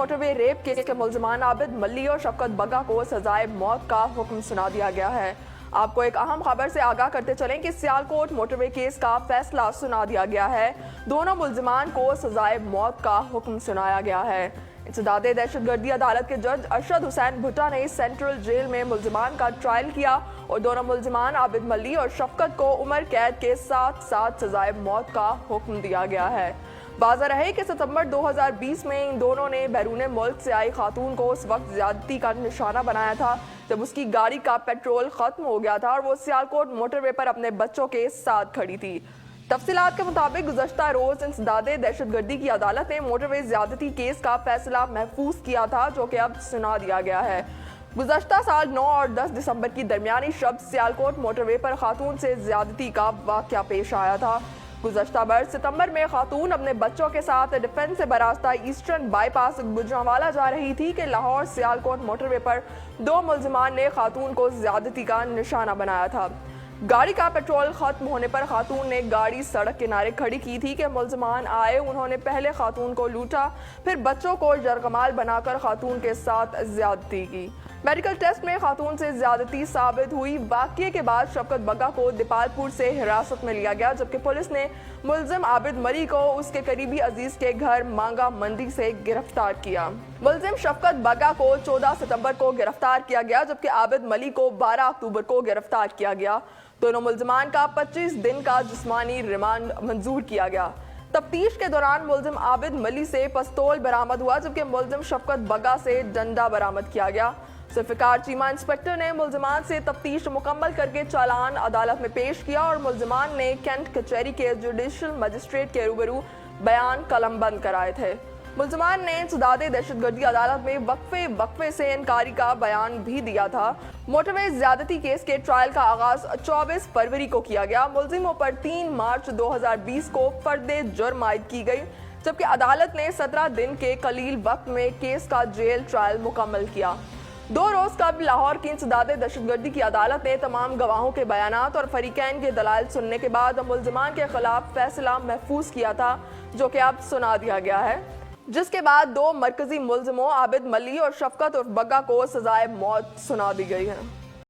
Motorway rape case के मुल्जिमान आबिद मल्ली और शफकत बग्गा को सजाए मौत का हुक्म सुना दिया गया है। आपको एक अहम खबर से आगाह करते चलें कि सियालकोट मोटरवे केस का फैसला सुना दिया गया है। दोनों मुल्जिमान को सजाए मौत का हुक्म सुनाया गया है। इंसदादे दहशतगर्दी अदालत के जज अरशद हुसैन भुट्टा ने सेंट्रल जेल में मुल्जिमान का ट्रायल किया और दोनों मुल्जिमान आबिद मल्ली और शफकत को उम्र कैद के साथ साथ सजाए मौत का हुक्म दिया गया है। वाज़ेह रहे कि सितंबर 2020 में इन दोनों ने बैरून मुल्क से आई खातून को उस वक्त ज्यादती का निशाना बनाया था जब उसकी गाड़ी का पेट्रोल खत्म हो गया था और वो सियालकोट मोटरवे पर अपने बच्चों के साथ खड़ी थी। तफसीलात के मुताबिक गुज़श्ता रोज इंसदादे दहशतगर्दी की अदालत ने मोटरवे ज्यादती केस का फैसला महफूज किया था, जो कि अब सुना दिया गया है। गुज़श्ता साल 9 और 10 दिसंबर की दरमियानी शब सियालकोट मोटरवे पर खातून से ज्यादती का वाक़या पेश आया था। गुज़श्ता बरस सितंबर में खातून अपने बच्चों के साथ डिफेंस से बरास्ता ईस्टर्न बाईपास गुजरांवाला जा रही थी कि लाहौर सियालकोट मोटरवे पर दो मुल्जिमान ने खातून को ज्यादती का निशाना बनाया था। गाड़ी का पेट्रोल खत्म होने पर खातून ने गाड़ी सड़क किनारे खड़ी की थी कि मुल्जिमान आए। उन्होंने पहले खातून को लूटा, फिर बच्चों को जरकमाल बनाकर खातून के साथ ज्यादती की। मेडिकल टेस्ट में खातून से ज्यादती साबित हुई। वाक़ये के बाद शफकत बग्गा को दीपालपुर से हिरासत में लिया गया, जबकि पुलिस ने मुल्जिम आबिद मली को उसके करीबी अजीज के घर मांगा मंडी से गिरफ्तार किया। मुल्जिम शफकत बग्गा को 14 सितंबर को गिरफ्तार किया गया, जबकि आबिद मली को 12 अक्टूबर को गिरफ्तार किया गया। दोनों मुल्जिमान का 25 दिन का जिस्मानी रिमांड मंजूर किया गया। तफ्तीश के दौरान मुल्जिम आबिद मली से पिस्तौल बरामद हुआ, जबकि मुल्जिम शफकत बग्गा से डंडा बरामद किया गया। जुल्फ़िकार चीमा इंस्पेक्टर ने मुल्जिमान से तफ्तीश मुकम्मल करके चालान अदालत में पेश किया और मुल्जिमान ने कैंट कचहरी के जुडिशल मजिस्ट्रेट के रूबरू बयान कलमबंद कराए थे। मुल्जिमान ने इंसदादे दहशतगर्दी अदालत में वक्फे से इनकारी का बयान भी दिया था। मोटरवे ज्यादती केस के ट्रायल का आगाज 24 फरवरी को किया गया। मुल्जिमों पर 3 मार्च 2020 को फर्दे जुर्म आयद की गई, जबकि अदालत ने 17 दिन के कलील वक्त में केस का जेल ट्रायल मुकम्मल किया। 2 रोज कबल लाहौर की इंसदादे दहशतगर्दी की अदालत ने तमाम गवाहों के बयानात और फरीकैन के दलाइल सुनने के बाद मुल्जिमान के खिलाफ फैसला महफूज किया था, जो कि अब सुना दिया गया है, जिसके बाद 2 मरकजी मुल्जिमों आबिद मली और शफकत उर्फ बग्गा को सजाए मौत सुना दी गई है।